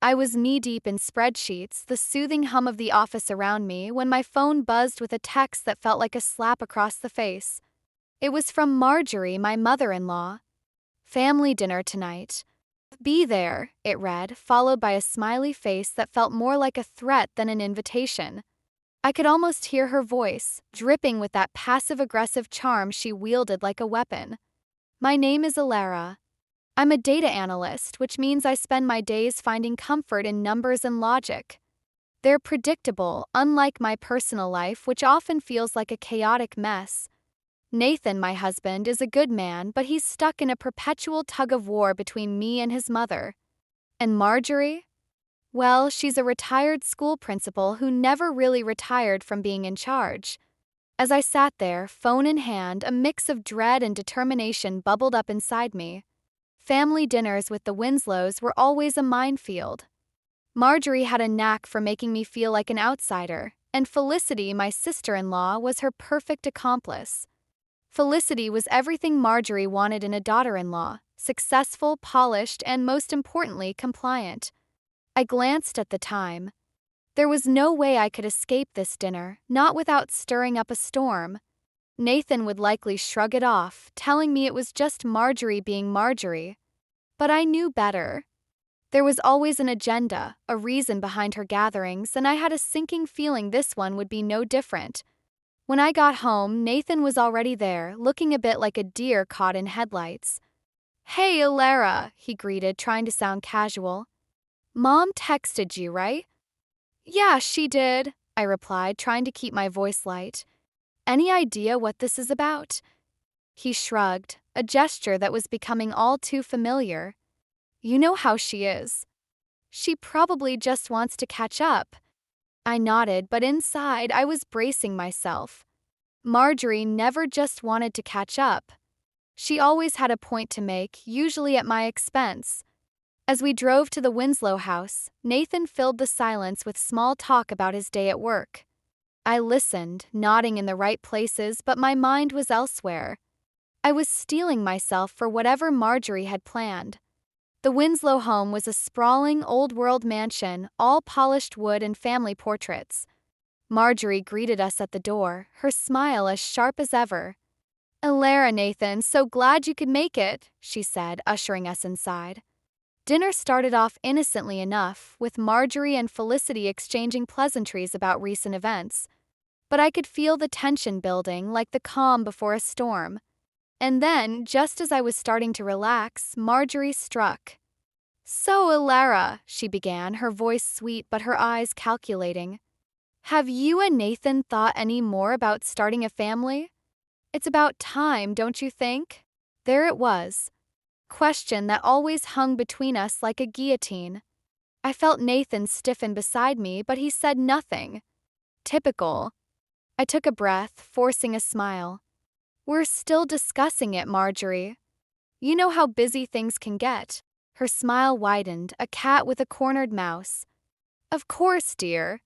I was knee-deep in spreadsheets, the soothing hum of the office around me, when my phone buzzed with a text that felt like a slap across the face. It was from Marjorie, my mother-in-law. "Family dinner tonight. Be there," it read, followed by a smiley face that felt more like a threat than an invitation. I could almost hear her voice, dripping with that passive-aggressive charm she wielded like a weapon. "My name is Alara. I'm a data analyst, which means I spend my days finding comfort in numbers and logic. They're predictable, unlike my personal life, which often feels like a chaotic mess. Nathan, my husband, is a good man, but he's stuck in a perpetual tug-of-war between me and his mother. And Marjorie? Well, she's a retired school principal who never really retired from being in charge." As I sat there, phone in hand, a mix of dread and determination bubbled up inside me. Family dinners with the Winslows were always a minefield. Marjorie had a knack for making me feel like an outsider, and Felicity, my sister-in-law, was her perfect accomplice. Felicity was everything Marjorie wanted in a daughter-in-law: successful, polished, and most importantly, compliant. I glanced at the time. There was no way I could escape this dinner, not without stirring up a storm. Nathan would likely shrug it off, telling me it was just Marjorie being Marjorie. But I knew better. There was always an agenda, a reason behind her gatherings, and I had a sinking feeling this one would be no different. When I got home, Nathan was already there, looking a bit like a deer caught in headlights. "Hey, Alara," he greeted, trying to sound casual. "Mom texted you, right?" "Yeah, she did," I replied, trying to keep my voice light. "Any idea what this is about?" He shrugged, a gesture that was becoming all too familiar. "You know how she is. She probably just wants to catch up." I nodded, but inside I was bracing myself. Marjorie never just wanted to catch up. She always had a point to make, usually at my expense. As we drove to the Winslow house, Nathan filled the silence with small talk about his day at work. I listened, nodding in the right places, but my mind was elsewhere. I was steeling myself for whatever Marjorie had planned. The Winslow home was a sprawling, old-world mansion, all polished wood and family portraits. Marjorie greeted us at the door, her smile as sharp as ever. "Alara, Nathan, so glad you could make it," she said, ushering us inside. Dinner started off innocently enough, with Marjorie and Felicity exchanging pleasantries about recent events. But I could feel the tension building, like the calm before a storm. And then, just as I was starting to relax, Marjorie struck. "So, Alara," she began, her voice sweet but her eyes calculating, "have you and Nathan thought any more about starting a family? It's about time, don't you think?" There it was. Question that always hung between us like a guillotine. I felt Nathan stiffen beside me, but he said nothing. Typical. I took a breath, forcing a smile. "We're still discussing it, Marjorie. You know how busy things can get." Her smile widened, a cat with a cornered mouse. "Of course, dear.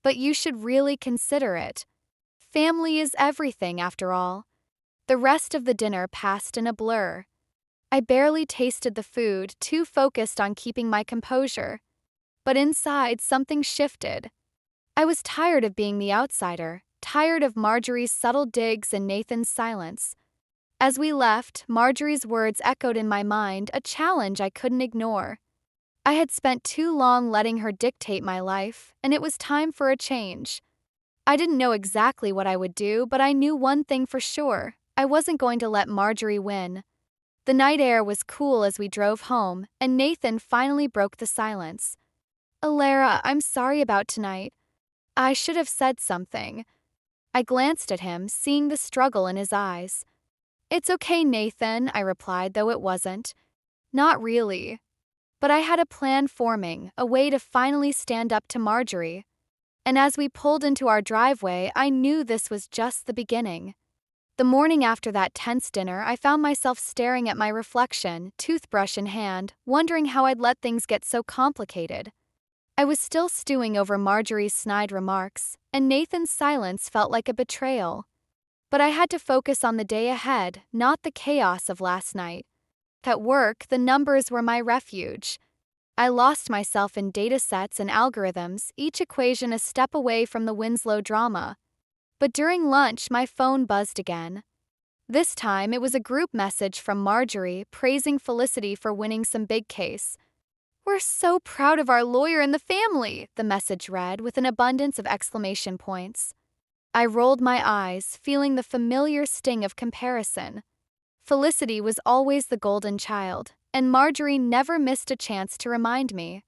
But you should really consider it. Family is everything, after all." The rest of the dinner passed in a blur. I barely tasted the food, too focused on keeping my composure. But inside, something shifted. I was tired of being the outsider, tired of Marjorie's subtle digs and Nathan's silence. As we left, Marjorie's words echoed in my mind, a challenge I couldn't ignore. I had spent too long letting her dictate my life, and it was time for a change. I didn't know exactly what I would do, but I knew one thing for sure: I wasn't going to let Marjorie win. The night air was cool as we drove home, and Nathan finally broke the silence. "Alara, I'm sorry about tonight. I should have said something." I glanced at him, seeing the struggle in his eyes. "It's okay, Nathan," I replied, though it wasn't. Not really. But I had a plan forming, a way to finally stand up to Marjorie. And as we pulled into our driveway, I knew this was just the beginning. The morning after that tense dinner, I found myself staring at my reflection, toothbrush in hand, wondering how I'd let things get so complicated. I was still stewing over Marjorie's snide remarks, and Nathan's silence felt like a betrayal. But I had to focus on the day ahead, not the chaos of last night. At work, the numbers were my refuge. I lost myself in datasets and algorithms, each equation a step away from the Winslow drama. But during lunch, my phone buzzed again. This time, it was a group message from Marjorie praising Felicity for winning some big case. "We're so proud of our lawyer and the family," the message read with an abundance of exclamation points. I rolled my eyes, feeling the familiar sting of comparison. Felicity was always the golden child, and Marjorie never missed a chance to remind me.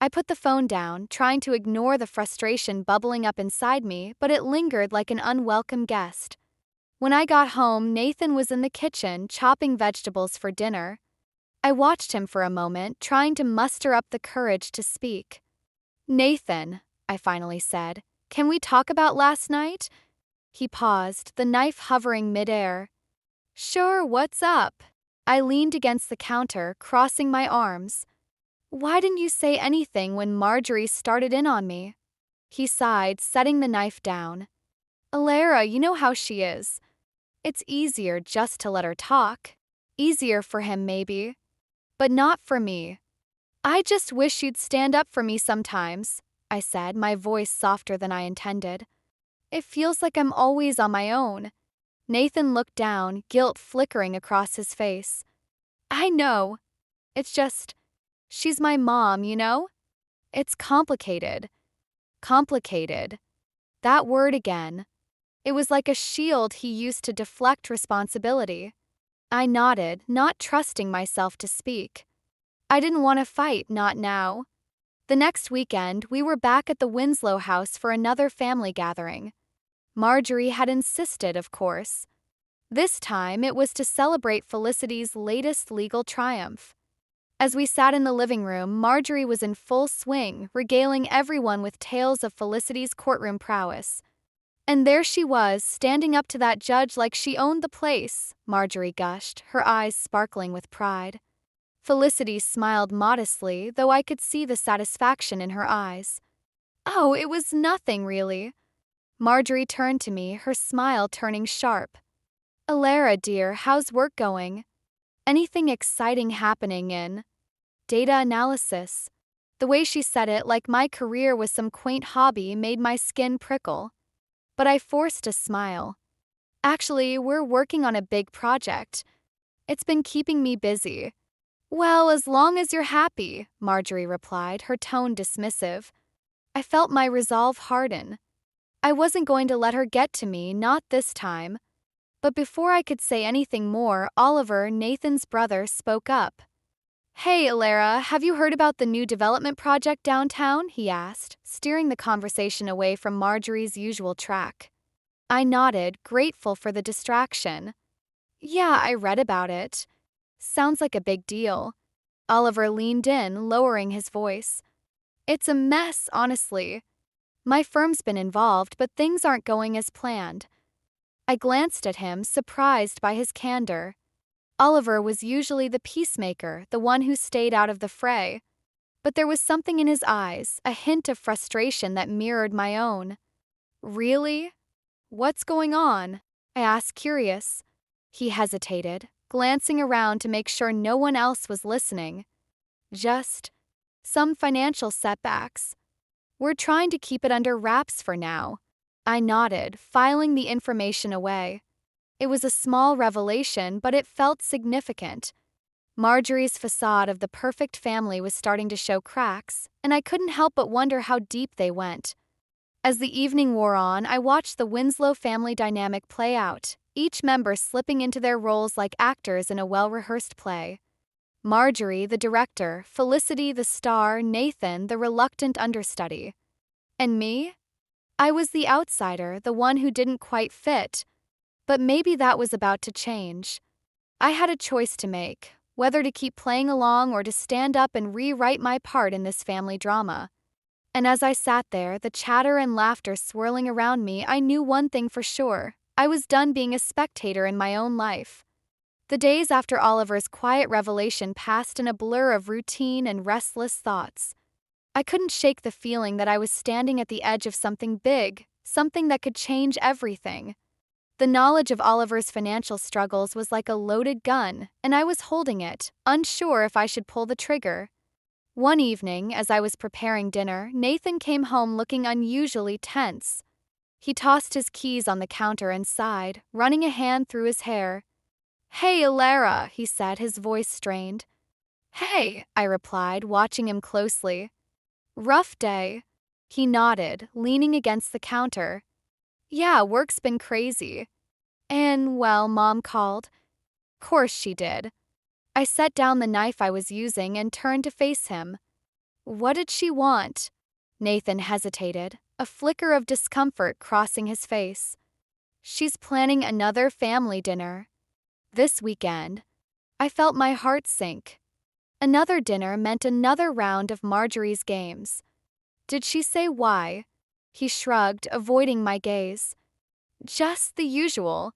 I put the phone down, trying to ignore the frustration bubbling up inside me, but it lingered like an unwelcome guest. When I got home, Nathan was in the kitchen, chopping vegetables for dinner. I watched him for a moment, trying to muster up the courage to speak. "Nathan," I finally said, "can we talk about last night?" He paused, the knife hovering midair. "Sure, what's up?" I leaned against the counter, crossing my arms. "Why didn't you say anything when Marjorie started in on me?" He sighed, setting the knife down. "Alara, you know how she is. It's easier just to let her talk. Easier for him, maybe. But not for me. I just wish you'd stand up for me sometimes," I said, my voice softer than I intended. "It feels like I'm always on my own." Nathan looked down, guilt flickering across his face. "I know. It's just, she's my mom, you know? It's complicated." Complicated. That word again. It was like a shield he used to deflect responsibility. I nodded, not trusting myself to speak. I didn't want to fight, not now. The next weekend, we were back at the Winslow house for another family gathering. Marjorie had insisted, of course. This time, it was to celebrate Felicity's latest legal triumph. As we sat in the living room, Marjorie was in full swing, regaling everyone with tales of Felicity's courtroom prowess. "And there she was, standing up to that judge like she owned the place," Marjorie gushed, her eyes sparkling with pride. Felicity smiled modestly, though I could see the satisfaction in her eyes. "Oh, it was nothing, really." Marjorie turned to me, her smile turning sharp. "Alara, dear, how's work going? Anything exciting happening in data analysis?" The way she said it, like my career was some quaint hobby, made my skin prickle. But I forced a smile. "Actually, we're working on a big project. It's been keeping me busy." "Well, as long as you're happy," Marjorie replied, her tone dismissive. I felt my resolve harden. I wasn't going to let her get to me, not this time. But before I could say anything more, Oliver, Nathan's brother, spoke up. "Hey, Alara, have you heard about the new development project downtown?" he asked, steering the conversation away from Marjorie's usual track. I nodded, grateful for the distraction. "Yeah, I read about it. Sounds like a big deal." Oliver leaned in, lowering his voice. "It's a mess, honestly. My firm's been involved, but things aren't going as planned." I glanced at him, surprised by his candor. Oliver was usually the peacemaker, the one who stayed out of the fray. But there was something in his eyes, a hint of frustration that mirrored my own. "Really? What's going on?" I asked, curious. He hesitated, glancing around to make sure no one else was listening. "Just some financial setbacks. We're trying to keep it under wraps for now." I nodded, filing the information away. It was a small revelation, but it felt significant. Marjorie's facade of the perfect family was starting to show cracks, and I couldn't help but wonder how deep they went. As the evening wore on, I watched the Winslow family dynamic play out, each member slipping into their roles like actors in a well-rehearsed play. Marjorie, the director, Felicity, the star, Nathan, the reluctant understudy. And me? I was the outsider, the one who didn't quite fit. But maybe that was about to change. I had a choice to make, whether to keep playing along or to stand up and rewrite my part in this family drama. And as I sat there, the chatter and laughter swirling around me, I knew one thing for sure. I was done being a spectator in my own life. The days after Oliver's quiet revelation passed in a blur of routine and restless thoughts. I couldn't shake the feeling that I was standing at the edge of something big, something that could change everything. The knowledge of Oliver's financial struggles was like a loaded gun, and I was holding it, unsure if I should pull the trigger. One evening, as I was preparing dinner, Nathan came home looking unusually tense. He tossed his keys on the counter and sighed, running a hand through his hair. "Hey, Alara," he said, his voice strained. "Hey," I replied, watching him closely. "Rough day." He nodded, leaning against the counter. "Yeah, work's been crazy." "And, well, Mom called." "Course she did." I set down the knife I was using and turned to face him. "What did she want?" Nathan hesitated, a flicker of discomfort crossing his face. "She's planning another family dinner. This weekend." I felt my heart sink. Another dinner meant another round of Marjorie's games. "Did she say why?" He shrugged, avoiding my gaze. "Just the usual.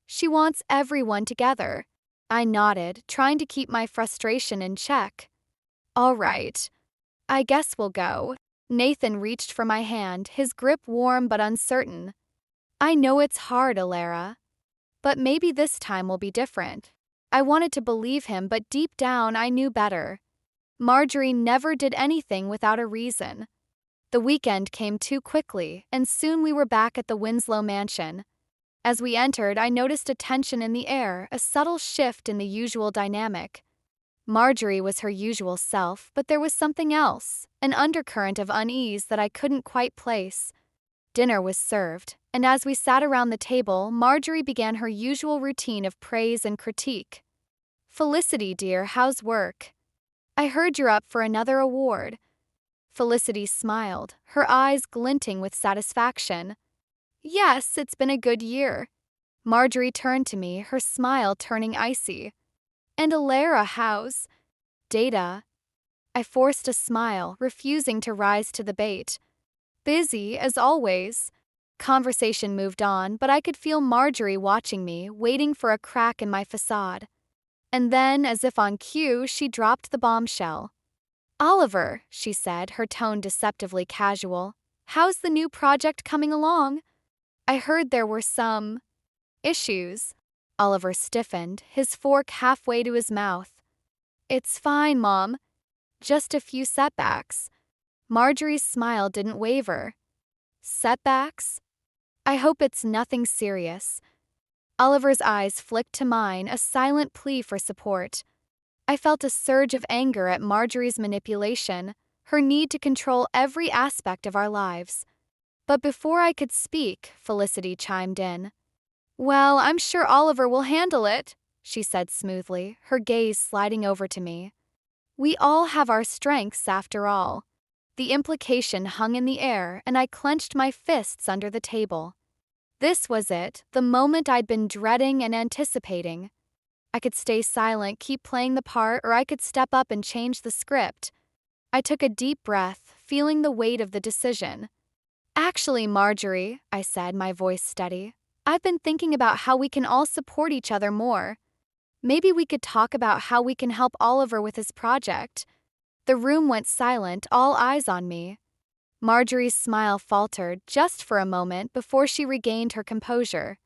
She wants everyone together." I nodded, trying to keep my frustration in check. "All right. I guess we'll go." Nathan reached for my hand, his grip warm but uncertain. "I know it's hard, Alara. But maybe this time will be different." I wanted to believe him, but deep down I knew better. Marjorie never did anything without a reason. The weekend came too quickly, and soon we were back at the Winslow mansion. As we entered, I noticed a tension in the air, a subtle shift in the usual dynamic. Marjorie was her usual self, but there was something else, an undercurrent of unease that I couldn't quite place. Dinner was served, and as we sat around the table, Marjorie began her usual routine of praise and critique. "Felicity, dear, how's work? I heard you're up for another award." Felicity smiled, her eyes glinting with satisfaction. "Yes, it's been a good year." Marjorie turned to me, her smile turning icy. "And Alara, how's Data?" I forced a smile, refusing to rise to the bait. "Busy, as always." Conversation moved on, but I could feel Marjorie watching me, waiting for a crack in my facade. And then, as if on cue, she dropped the bombshell. "Oliver," she said, her tone deceptively casual, "how's the new project coming along? I heard there were some issues." Oliver stiffened, his fork halfway to his mouth. "It's fine, Mom. Just a few setbacks." Marjorie's smile didn't waver. "Setbacks? I hope it's nothing serious." Oliver's eyes flicked to mine, a silent plea for support. I felt a surge of anger at Marjorie's manipulation, her need to control every aspect of our lives. But before I could speak, Felicity chimed in. "Well, I'm sure Oliver will handle it," she said smoothly, her gaze sliding over to me. "We all have our strengths, after all." The implication hung in the air, and I clenched my fists under the table. This was it, the moment I'd been dreading and anticipating. I could stay silent, keep playing the part, or I could step up and change the script. I took a deep breath, feeling the weight of the decision. "Actually, Marjorie," I said, my voice steady, "I've been thinking about how we can all support each other more. Maybe we could talk about how we can help Oliver with his project." The room went silent, all eyes on me. Marjorie's smile faltered just for a moment before she regained her composure.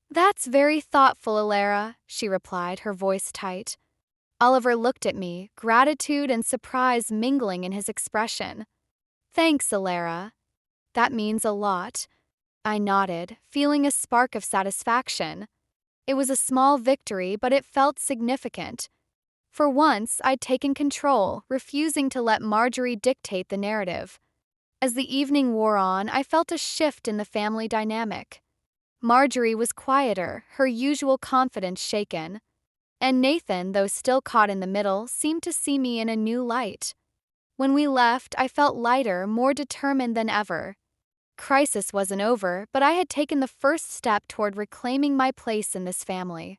"That's very thoughtful, Alara," she replied, her voice tight. Oliver looked at me, gratitude and surprise mingling in his expression. "Thanks, Alara. That means a lot." I nodded, feeling a spark of satisfaction. It was a small victory, but it felt significant. For once, I'd taken control, refusing to let Marjorie dictate the narrative. As the evening wore on, I felt a shift in the family dynamic. Marjorie was quieter, her usual confidence shaken. And Nathan, though still caught in the middle, seemed to see me in a new light. When we left, I felt lighter, more determined than ever. Crisis wasn't over, but I had taken the first step toward reclaiming my place in this family.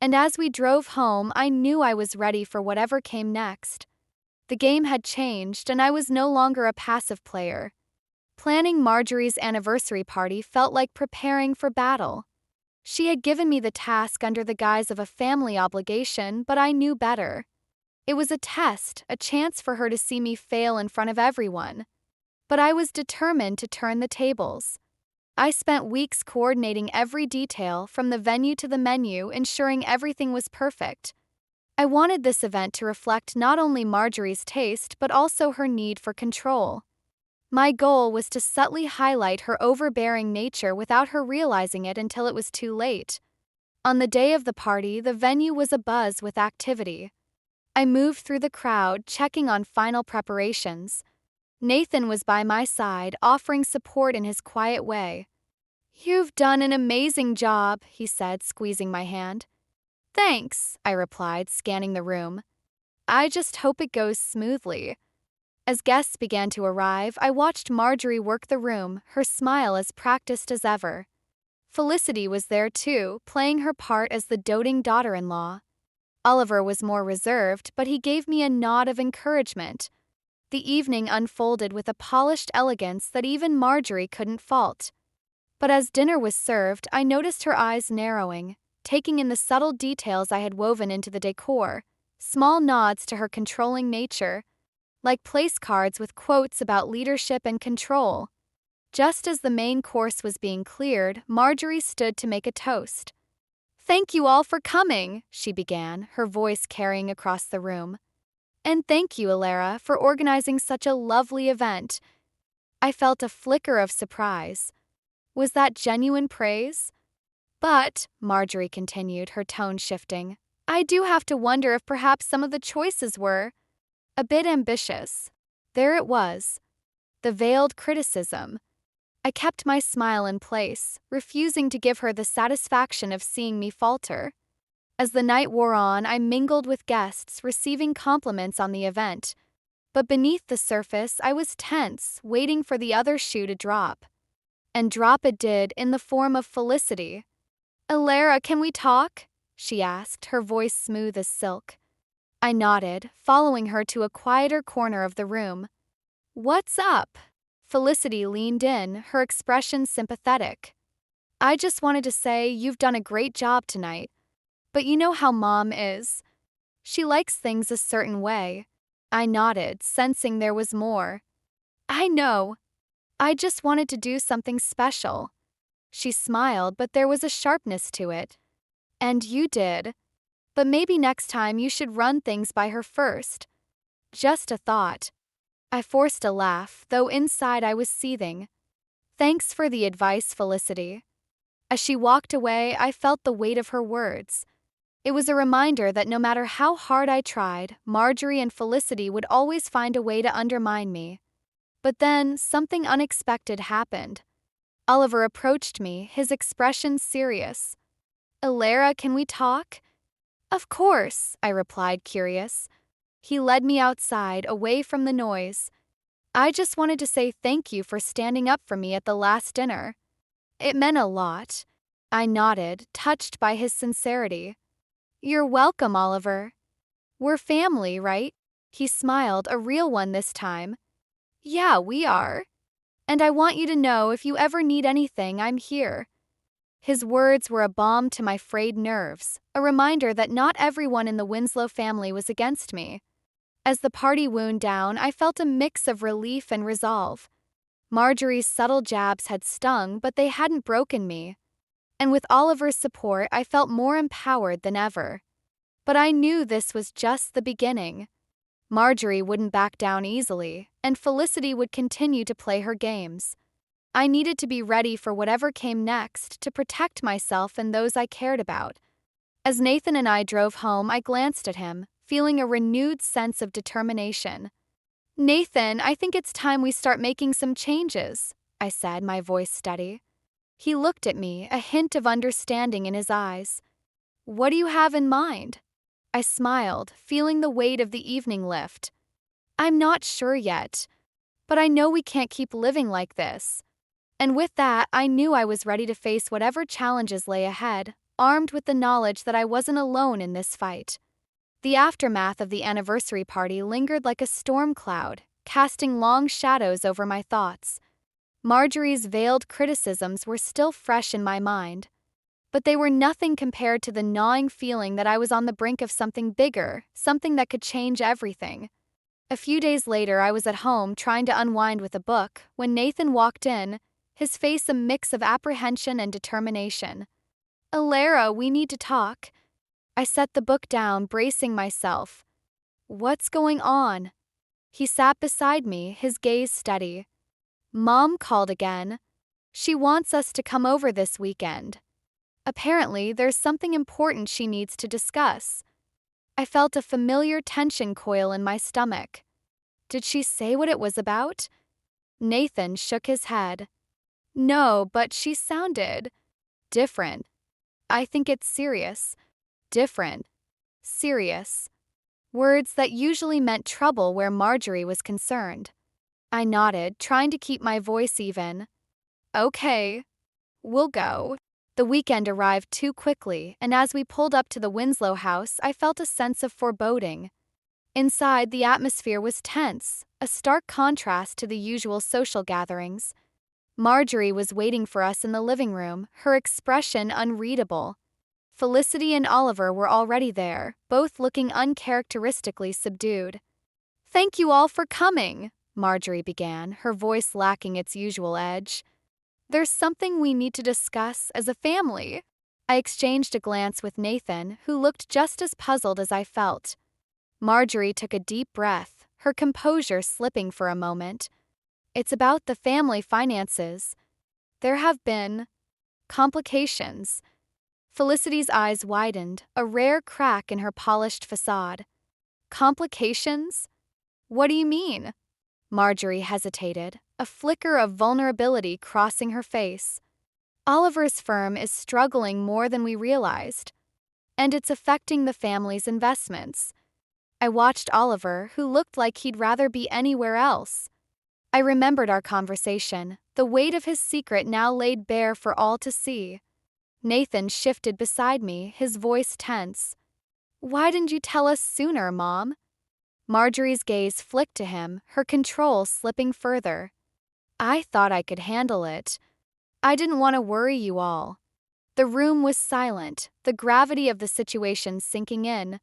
And as we drove home, I knew I was ready for whatever came next. The game had changed, and I was no longer a passive player. Planning Marjorie's anniversary party felt like preparing for battle. She had given me the task under the guise of a family obligation, but I knew better. It was a test, a chance for her to see me fail in front of everyone. But I was determined to turn the tables. I spent weeks coordinating every detail, from the venue to the menu, ensuring everything was perfect. I wanted this event to reflect not only Marjorie's taste but also her need for control. My goal was to subtly highlight her overbearing nature without her realizing it until it was too late. On the day of the party, the venue was abuzz with activity. I moved through the crowd, checking on final preparations. Nathan was by my side, offering support in his quiet way. "You've done an amazing job," he said, squeezing my hand. "Thanks," I replied, scanning the room. "I just hope it goes smoothly." As guests began to arrive, I watched Marjorie work the room, her smile as practiced as ever. Felicity was there too, playing her part as the doting daughter-in-law. Oliver was more reserved, but he gave me a nod of encouragement. The evening unfolded with a polished elegance that even Marjorie couldn't fault. But as dinner was served, I noticed her eyes narrowing, taking in the subtle details I had woven into the decor, small nods to her controlling nature, like place cards with quotes about leadership and control. Just as the main course was being cleared, Marjorie stood to make a toast. "Thank you all for coming," she began, her voice carrying across the room. "And thank you, Alara, for organizing such a lovely event." I felt a flicker of surprise. Was that genuine praise? "But," Marjorie continued, her tone shifting, "I do have to wonder if perhaps some of the choices were a bit ambitious." There it was, the veiled criticism. I kept my smile in place, refusing to give her the satisfaction of seeing me falter. As the night wore on, I mingled with guests, receiving compliments on the event. But beneath the surface, I was tense, waiting for the other shoe to drop. And drop it did, in the form of Felicity. "Alara, can we talk?" she asked, her voice smooth as silk. I nodded, following her to a quieter corner of the room. "What's up?" Felicity leaned in, her expression sympathetic. "I just wanted to say you've done a great job tonight. But you know how Mom is. She likes things a certain way." I nodded, sensing there was more. "I know. I just wanted to do something special." She smiled, but there was a sharpness to it. "And you did. But maybe next time you should run things by her first." Just a thought. I forced a laugh, though inside I was seething. "Thanks for the advice, Felicity." As she walked away, I felt the weight of her words. It was a reminder that no matter how hard I tried, Marjorie and Felicity would always find a way to undermine me. But then, something unexpected happened. Oliver approached me, his expression serious. "Alara, can we talk?" "Of course," I replied, curious. He led me outside, away from the noise. "I just wanted to say thank you for standing up for me at the last dinner. It meant a lot." I nodded, touched by his sincerity. "You're welcome, Oliver. We're family, right?" He smiled, a real one this time. "Yeah, we are. And I want you to know if you ever need anything, I'm here." His words were a balm to my frayed nerves, a reminder that not everyone in the Winslow family was against me. As the party wound down, I felt a mix of relief and resolve. Marjorie's subtle jabs had stung, but they hadn't broken me. And with Oliver's support, I felt more empowered than ever. But I knew this was just the beginning. Marjorie wouldn't back down easily, and Felicity would continue to play her games. I needed to be ready for whatever came next to protect myself and those I cared about. As Nathan and I drove home, I glanced at him, feeling a renewed sense of determination. "Nathan, I think it's time we start making some changes," I said, my voice steady. He looked at me, a hint of understanding in his eyes. "What do you have in mind?" I smiled, feeling the weight of the evening lift. "I'm not sure yet, but I know we can't keep living like this." And with that, I knew I was ready to face whatever challenges lay ahead, armed with the knowledge that I wasn't alone in this fight. The aftermath of the anniversary party lingered like a storm cloud, casting long shadows over my thoughts. Marjorie's veiled criticisms were still fresh in my mind, but they were nothing compared to the gnawing feeling that I was on the brink of something bigger, something that could change everything. A few days later, I was at home trying to unwind with a book when Nathan walked in, his face a mix of apprehension and determination. "Alara, we need to talk." I set the book down, bracing myself. What's going on? He sat beside me, his gaze steady. Mom called again. She wants us to come over this weekend. Apparently, there's something important she needs to discuss. I felt a familiar tension coil in my stomach. Did she say what it was about? Nathan shook his head. No, but she sounded different. I think it's serious. Different. Serious. Words that usually meant trouble where Marjorie was concerned. I nodded, trying to keep my voice even. Okay, we'll go. The weekend arrived too quickly, and as we pulled up to the Winslow house, I felt a sense of foreboding. Inside, the atmosphere was tense, a stark contrast to the usual social gatherings. Marjorie was waiting for us in the living room, her expression unreadable. Felicity and Oliver were already there, both looking uncharacteristically subdued. Thank you all for coming, Marjorie began, her voice lacking its usual edge. There's something we need to discuss as a family. I exchanged a glance with Nathan, who looked just as puzzled as I felt. Marjorie took a deep breath, her composure slipping for a moment. It's about the family finances. There have been complications. Felicity's eyes widened, a rare crack in her polished facade. Complications? What do you mean? Marjorie hesitated, a flicker of vulnerability crossing her face. Oliver's firm is struggling more than we realized, and it's affecting the family's investments. I watched Oliver, who looked like he'd rather be anywhere else. I remembered our conversation, the weight of his secret now laid bare for all to see. Nathan shifted beside me, his voice tense. Why didn't you tell us sooner, Mom? Marjorie's gaze flicked to him, her control slipping further. I thought I could handle it. I didn't want to worry you all. The room was silent, the gravity of the situation sinking in.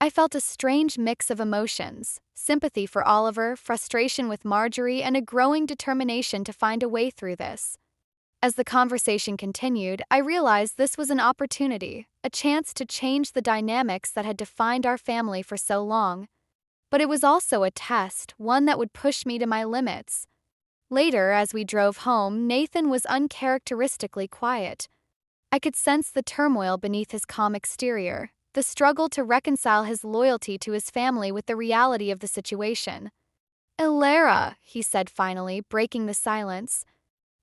I felt a strange mix of emotions, sympathy for Oliver, frustration with Marjorie, and a growing determination to find a way through this. As the conversation continued, I realized this was an opportunity, a chance to change the dynamics that had defined our family for so long. But it was also a test, one that would push me to my limits. Later, as we drove home, Nathan was uncharacteristically quiet. I could sense the turmoil beneath his calm exterior, the struggle to reconcile his loyalty to his family with the reality of the situation. Elara, he said finally, breaking the silence.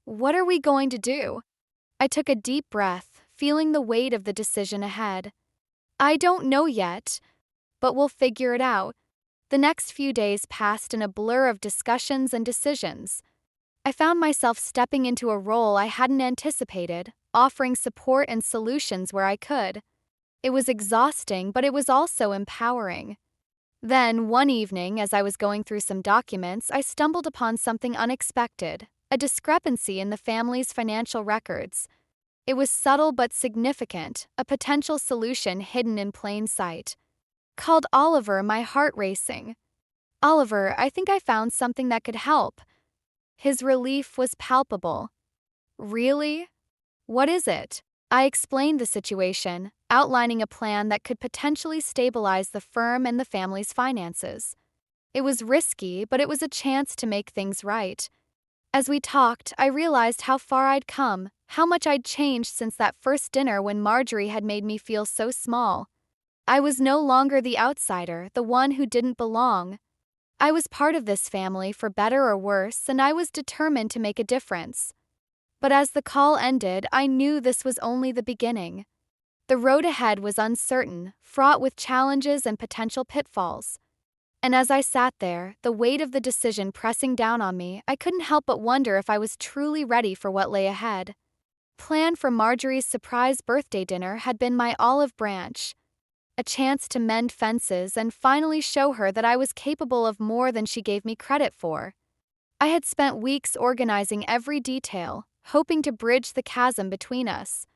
What are we going to do? I took a deep breath, feeling the weight of the decision ahead. I don't know yet, but we'll figure it out. The next few days passed in a blur of discussions and decisions. I found myself stepping into a role I hadn't anticipated, offering support and solutions where I could. It was exhausting, but it was also empowering. Then, one evening, as I was going through some documents, I stumbled upon something unexpected, a discrepancy in the family's financial records. It was subtle but significant, a potential solution hidden in plain sight. Called Oliver, my heart racing. Oliver, I think I found something that could help. His relief was palpable. Really? What is it? I explained the situation, outlining a plan that could potentially stabilize the firm and the family's finances. It was risky, but it was a chance to make things right. As we talked, I realized how far I'd come, how much I'd changed since that first dinner when Marjorie had made me feel so small. I was no longer the outsider, the one who didn't belong. I was part of this family for better or worse, and I was determined to make a difference. But as the call ended, I knew this was only the beginning. The road ahead was uncertain, fraught with challenges and potential pitfalls. And as I sat there, the weight of the decision pressing down on me, I couldn't help but wonder if I was truly ready for what lay ahead. Plan for Marjorie's surprise birthday dinner had been my olive branch. A chance to mend fences and finally show her that I was capable of more than she gave me credit for. I had spent weeks organizing every detail, hoping to bridge the chasm between us.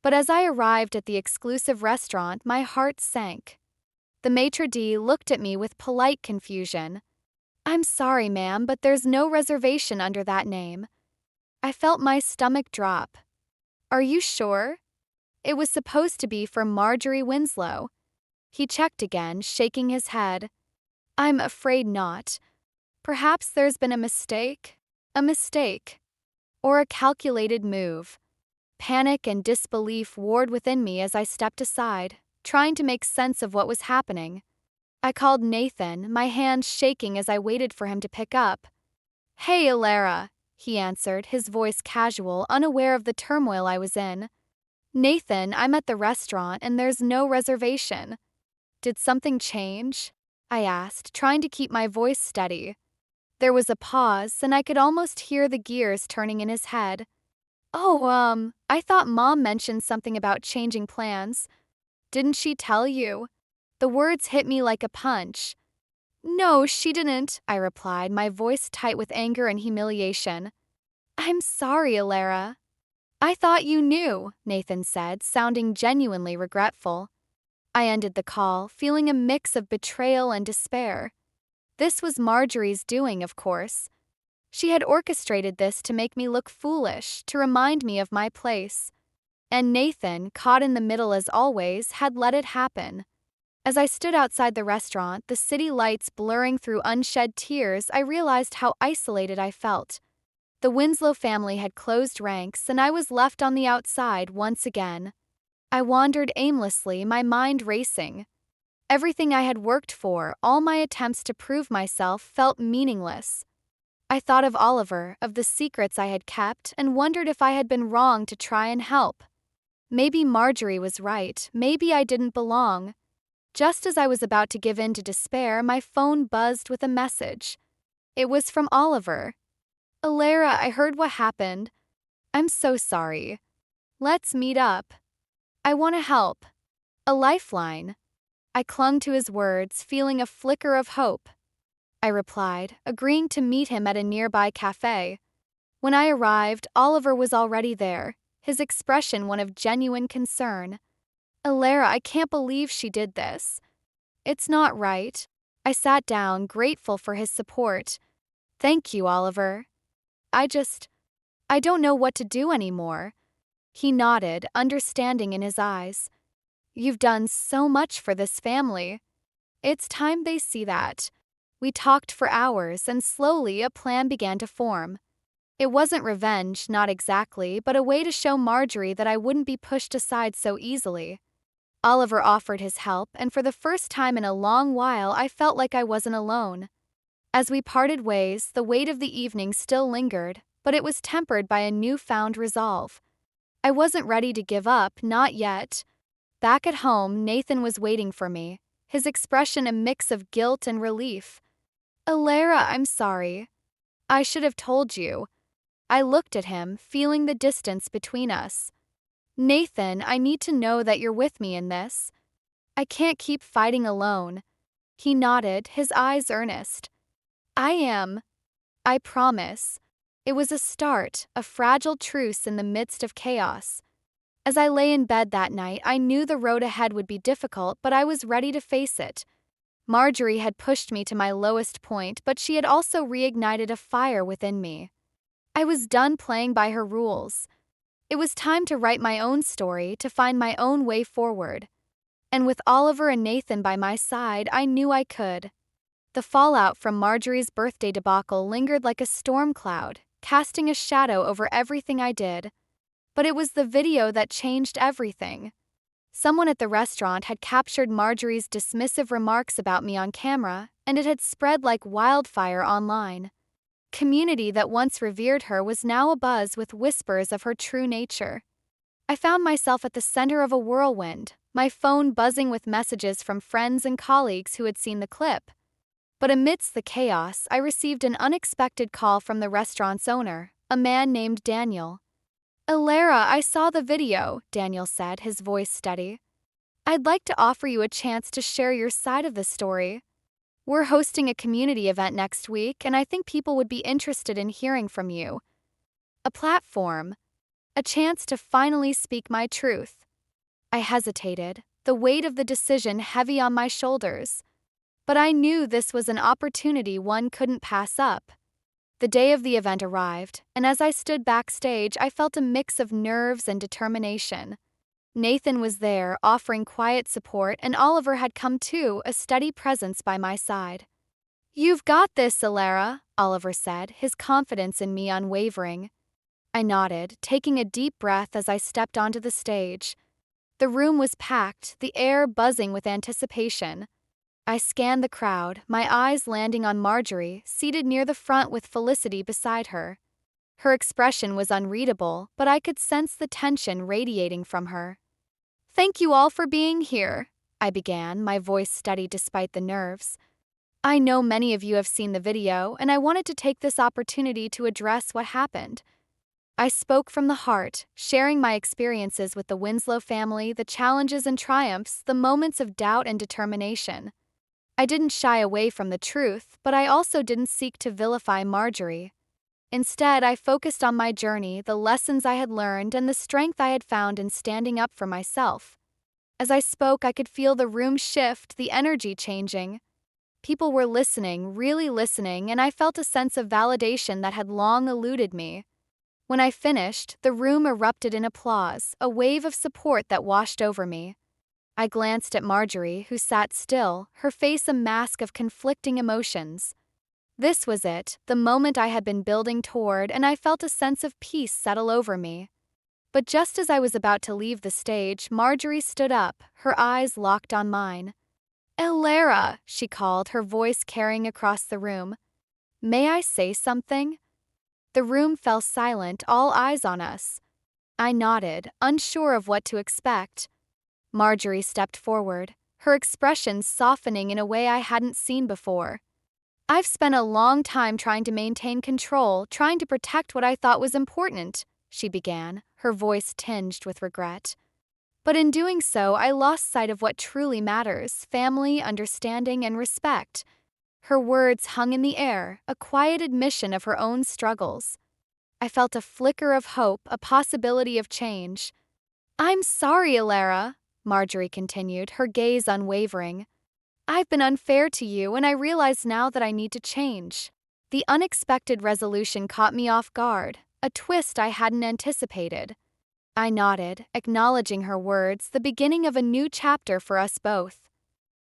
But as I arrived at the exclusive restaurant, my heart sank. The maitre d' looked at me with polite confusion. I'm sorry, ma'am, but there's no reservation under that name. I felt my stomach drop. Are you sure? It was supposed to be for Marjorie Winslow. He checked again, shaking his head. I'm afraid not. Perhaps there's been a mistake? A mistake. Or a calculated move. Panic and disbelief warred within me as I stepped aside, trying to make sense of what was happening. I called Nathan, my hands shaking as I waited for him to pick up. Hey, Alara, he answered, his voice casual, unaware of the turmoil I was in. Nathan, I'm at the restaurant and there's no reservation. Did something change? I asked, trying to keep my voice steady. There was a pause, and I could almost hear the gears turning in his head. Oh, I thought Mom mentioned something about changing plans. Didn't she tell you? The words hit me like a punch. No, she didn't, I replied, my voice tight with anger and humiliation. I'm sorry, Alara. I thought you knew, Nathan said, sounding genuinely regretful. I ended the call, feeling a mix of betrayal and despair. This was Marjorie's doing, of course. She had orchestrated this to make me look foolish, to remind me of my place. And Nathan, caught in the middle as always, had let it happen. As I stood outside the restaurant, the city lights blurring through unshed tears, I realized how isolated I felt. The Winslow family had closed ranks, and I was left on the outside once again. I wandered aimlessly, my mind racing. Everything I had worked for, all my attempts to prove myself, felt meaningless. I thought of Oliver, of the secrets I had kept, and wondered if I had been wrong to try and help. Maybe Marjorie was right, maybe I didn't belong. Just as I was about to give in to despair, my phone buzzed with a message. It was from Oliver. Alara, I heard what happened. I'm so sorry. Let's meet up. I want to help. A lifeline. I clung to his words, feeling a flicker of hope. I replied, agreeing to meet him at a nearby cafe. When I arrived, Oliver was already there, his expression one of genuine concern. Alara, I can't believe she did this. It's not right. I sat down, grateful for his support. Thank you, Oliver. I don't know what to do anymore. He nodded, understanding in his eyes. You've done so much for this family. It's time they see that. We talked for hours, and slowly a plan began to form. It wasn't revenge, not exactly, but a way to show Marjorie that I wouldn't be pushed aside so easily. Oliver offered his help, and for the first time in a long while I felt like I wasn't alone. As we parted ways, the weight of the evening still lingered, but it was tempered by a newfound resolve. I wasn't ready to give up, not yet. Back at home, Nathan was waiting for me, his expression a mix of guilt and relief. Alara, I'm sorry. I should have told you. I looked at him, feeling the distance between us. Nathan, I need to know that you're with me in this. I can't keep fighting alone. He nodded, his eyes earnest. I am. I promise. It was a start, a fragile truce in the midst of chaos. As I lay in bed that night, I knew the road ahead would be difficult, but I was ready to face it. Marjorie had pushed me to my lowest point, but she had also reignited a fire within me. I was done playing by her rules. It was time to write my own story, to find my own way forward. And with Oliver and Nathan by my side, I knew I could. The fallout from Marjorie's birthday debacle lingered like a storm cloud, casting a shadow over everything I did. But it was the video that changed everything. Someone at the restaurant had captured Marjorie's dismissive remarks about me on camera, and it had spread like wildfire online. Community that once revered her was now abuzz with whispers of her true nature. I found myself at the center of a whirlwind, my phone buzzing with messages from friends and colleagues who had seen the clip. But amidst the chaos, I received an unexpected call from the restaurant's owner, a man named Daniel. Alara, I saw the video, Daniel said, his voice steady. I'd like to offer you a chance to share your side of the story. We're hosting a community event next week, and I think people would be interested in hearing from you. A platform. A chance to finally speak my truth. I hesitated, the weight of the decision heavy on my shoulders. But I knew this was an opportunity one couldn't pass up. The day of the event arrived, and as I stood backstage, I felt a mix of nerves and determination. Nathan was there, offering quiet support, and Oliver had come too, a steady presence by my side. "You've got this, Alara," Oliver said, his confidence in me unwavering. I nodded, taking a deep breath as I stepped onto the stage. The room was packed, the air buzzing with anticipation. I scanned the crowd, my eyes landing on Marjorie, seated near the front with Felicity beside her. Her expression was unreadable, but I could sense the tension radiating from her. "Thank you all for being here," I began, my voice steady despite the nerves. "I know many of you have seen the video, and I wanted to take this opportunity to address what happened." I spoke from the heart, sharing my experiences with the Winslow family, the challenges and triumphs, the moments of doubt and determination. I didn't shy away from the truth, but I also didn't seek to vilify Marjorie. Instead, I focused on my journey, the lessons I had learned, and the strength I had found in standing up for myself. As I spoke, I could feel the room shift, the energy changing. People were listening, really listening, and I felt a sense of validation that had long eluded me. When I finished, the room erupted in applause, a wave of support that washed over me. I glanced at Marjorie, who sat still, her face a mask of conflicting emotions. This was it, the moment I had been building toward, and I felt a sense of peace settle over me. But just as I was about to leave the stage, Marjorie stood up, her eyes locked on mine. "Alara," she called, her voice carrying across the room. "May I say something?" The room fell silent, all eyes on us. I nodded, unsure of what to expect. Marjorie stepped forward, her expression softening in a way I hadn't seen before. "I've spent a long time trying to maintain control, trying to protect what I thought was important," she began, her voice tinged with regret. "But in doing so, I lost sight of what truly matters: family, understanding, and respect." Her words hung in the air, a quiet admission of her own struggles. I felt a flicker of hope, a possibility of change. "I'm sorry, Alara," Marjorie continued, her gaze unwavering. "I've been unfair to you, and I realize now that I need to change." The unexpected resolution caught me off guard, a twist I hadn't anticipated. I nodded, acknowledging her words, the beginning of a new chapter for us both.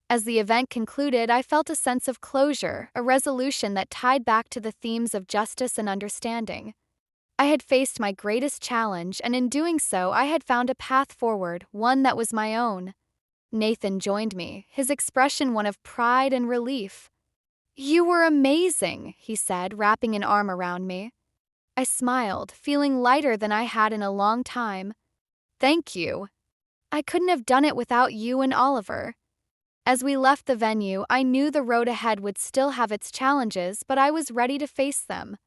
As the event concluded, I felt a sense of closure, a resolution that tied back to the themes of justice and understanding. I had faced my greatest challenge, and in doing so, I had found a path forward, one that was my own. Nathan joined me, his expression one of pride and relief. "You were amazing," he said, wrapping an arm around me. I smiled, feeling lighter than I had in a long time. "Thank you. I couldn't have done it without you and Oliver." As we left the venue, I knew the road ahead would still have its challenges, but I was ready to face them.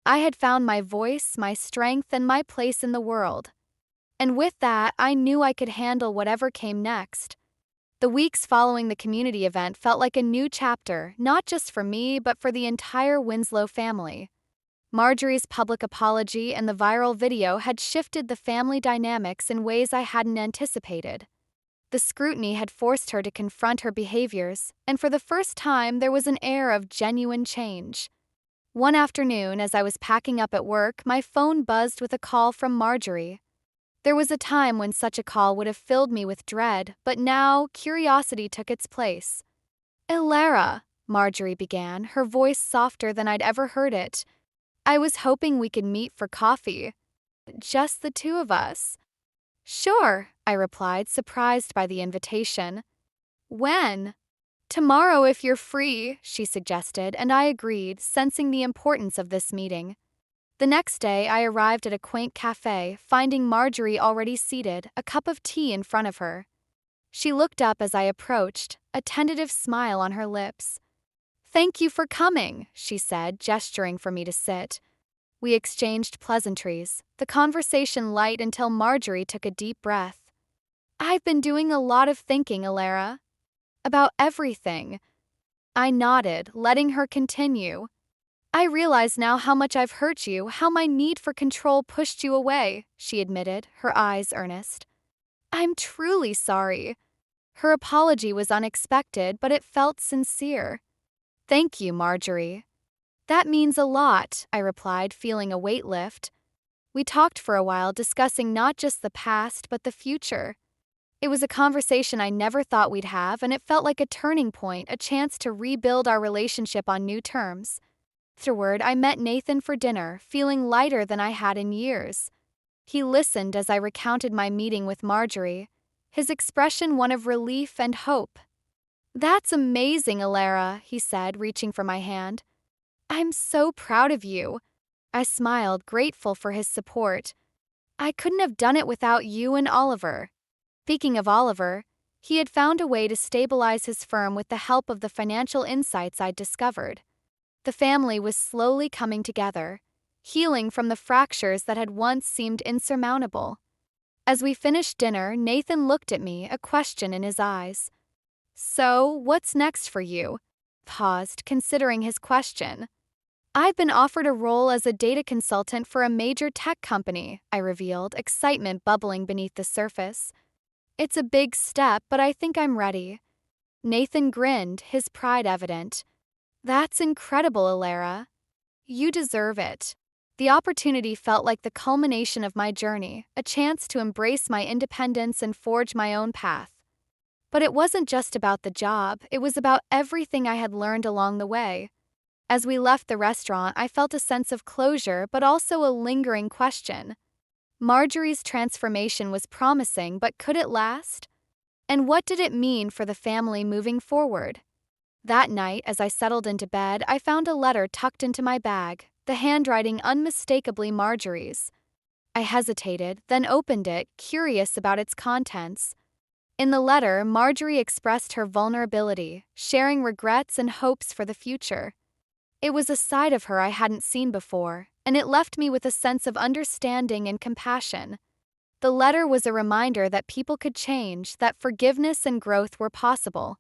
I had found my voice, my strength, and my place in the world. And with that, I knew I could handle whatever came next. The weeks following the community event felt like a new chapter, not just for me, but for the entire Winslow family. Marjorie's public apology and the viral video had shifted the family dynamics in ways I hadn't anticipated. The scrutiny had forced her to confront her behaviors, and for the first time there was an air of genuine change. One afternoon, as I was packing up at work, my phone buzzed with a call from Marjorie. There was a time when such a call would have filled me with dread, but now curiosity took its place. "Alara," Marjorie began, her voice softer than I'd ever heard it. "I was hoping we could meet for coffee. Just the two of us." "Sure," I replied, surprised by the invitation. "When?" "Tomorrow if you're free," she suggested, and I agreed, sensing the importance of this meeting. The next day, I arrived at a quaint cafe, finding Marjorie already seated, a cup of tea in front of her. She looked up as I approached, a tentative smile on her lips. "Thank you for coming," she said, gesturing for me to sit. We exchanged pleasantries, the conversation light until Marjorie took a deep breath. "I've been doing a lot of thinking, Alara. About everything." I nodded, letting her continue. "I realize now how much I've hurt you, how my need for control pushed you away," she admitted, her eyes earnest. "I'm truly sorry." Her apology was unexpected, but it felt sincere. "Thank you, Marjorie." "That means a lot," I replied, feeling a weight lift. We talked for a while, discussing not just the past, but the future. It was a conversation I never thought we'd have, and it felt like a turning point, a chance to rebuild our relationship on new terms. Afterward, I met Nathan for dinner, feeling lighter than I had in years. He listened as I recounted my meeting with Marjorie, his expression one of relief and hope. "That's amazing, Alara," he said, reaching for my hand. "I'm so proud of you." I smiled, grateful for his support. "I couldn't have done it without you and Oliver." Speaking of Oliver, he had found a way to stabilize his firm with the help of the financial insights I'd discovered. The family was slowly coming together, healing from the fractures that had once seemed insurmountable. As we finished dinner, Nathan looked at me, a question in his eyes. "So, what's next for you?" Paused, considering his question. "I've been offered a role as a data consultant for a major tech company," I revealed, excitement bubbling beneath the surface. "It's a big step, but I think I'm ready." Nathan grinned, his pride evident. "That's incredible, Alara. You deserve it." The opportunity felt like the culmination of my journey, a chance to embrace my independence and forge my own path. But it wasn't just about the job, it was about everything I had learned along the way. As we left the restaurant, I felt a sense of closure but also a lingering question. Marjorie's transformation was promising, but could it last? And what did it mean for the family moving forward? That night, as I settled into bed, I found a letter tucked into my bag, the handwriting unmistakably Marjorie's. I hesitated, then opened it, curious about its contents. In the letter, Marjorie expressed her vulnerability, sharing regrets and hopes for the future. It was a side of her I hadn't seen before, and it left me with a sense of understanding and compassion. The letter was a reminder that people could change, that forgiveness and growth were possible.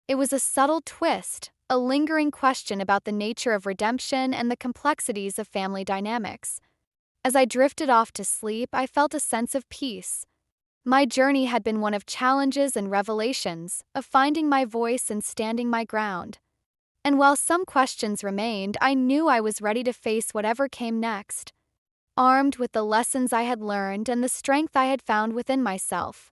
It was a subtle twist, a lingering question about the nature of redemption and the complexities of family dynamics. As I drifted off to sleep, I felt a sense of peace. My journey had been one of challenges and revelations, of finding my voice and standing my ground. And while some questions remained, I knew I was ready to face whatever came next, armed with the lessons I had learned and the strength I had found within myself.